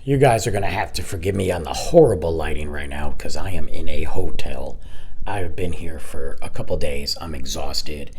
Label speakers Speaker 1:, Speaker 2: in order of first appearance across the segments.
Speaker 1: You guys are going to have to forgive me on the horrible lighting right now because I am in a hotel. I've been here for a couple days. I'm exhausted,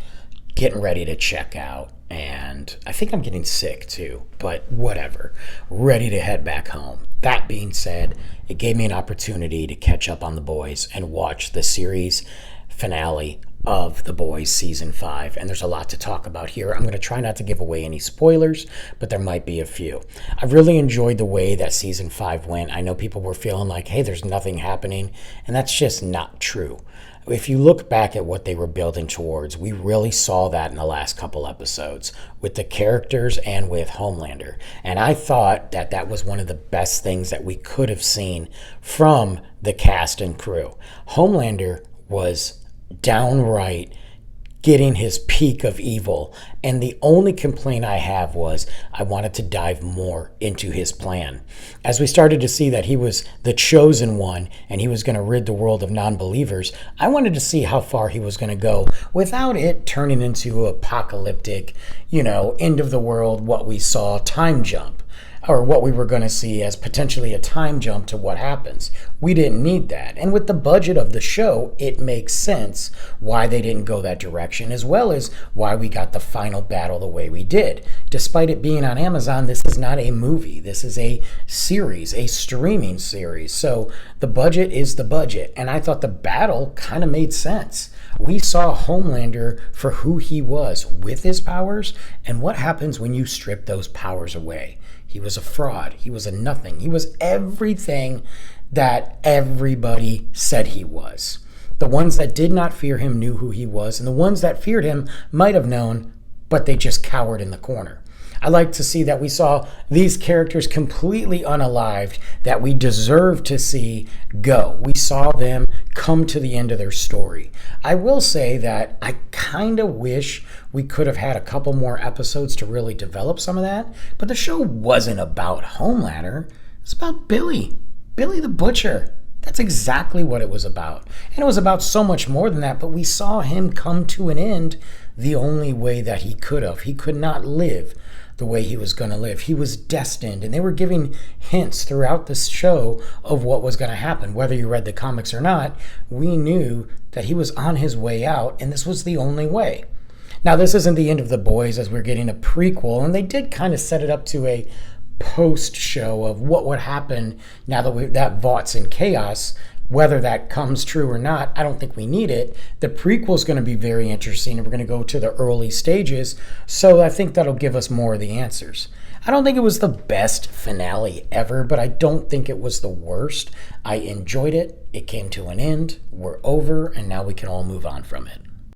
Speaker 1: getting ready to check out, and I think I'm getting sick too, but whatever. Ready to head back home. That being said, it gave me an opportunity to catch up on The Boys and watch the series finale of The Boys season 5, and there's a lot to talk about here. I'm going to try not to give away any spoilers, but there might be a few. I really enjoyed the way that season 5 went. I know people were feeling like, hey, there's nothing happening, and that's just not true. If you look back at what they were building towards, we really saw that in the last couple episodes with the characters and with Homelander. And I thought that that was one of the best things that we could have seen from the cast and crew. Homelander was downright getting his peak of evil, and the only complaint I have was I wanted to dive more into his plan. As we started to see that he was the chosen one and he was going to rid the world of non-believers, I wanted to see how far he was going to go without it turning into apocalyptic, end of the world, what we saw, time jump, or what we were going to see as potentially a time jump to what happens. We didn't need that. And with the budget of the show, it makes sense why they didn't go that direction, as well as why we got the final battle the way we did. Despite it being on Amazon, this is not a movie. This is a series, a streaming series. So the budget is the budget. And I thought the battle kind of made sense. We saw Homelander for who he was with his powers and what happens when you strip those powers away. He was a fraud. He was a nothing. He was everything that everybody said he was. The ones that did not fear him knew who he was, and the ones that feared him might have known, but they just cowered in the corner. I like to see that we saw these characters completely unalived that we deserve to see go. We saw them come to the end of their story. I will say that I kind of wish we could have had a couple more episodes to really develop some of that, but the show wasn't about Homelander. It's about Billy the Butcher. That's exactly what it was about. And it was about so much more than that, but we saw him come to an end the only way that he could have. He could not live the way he was going to live. He was destined, and they were giving hints throughout this show of what was going to happen. Whether you read the comics or not, we knew that he was on his way out, and this was the only way. Now, this isn't the end of The Boys, as we're getting a prequel, and they did kind of set it up to a post-show of what would happen now that Vought's in chaos. Whether that comes true or not, I don't think we need it. The prequel is going to be very interesting, and we're going to go to the early stages, so I think that'll give us more of the answers. I don't think it was the best finale ever, but I don't think it was the worst. I enjoyed it. It came to an end. We're over, and now we can all move on from it.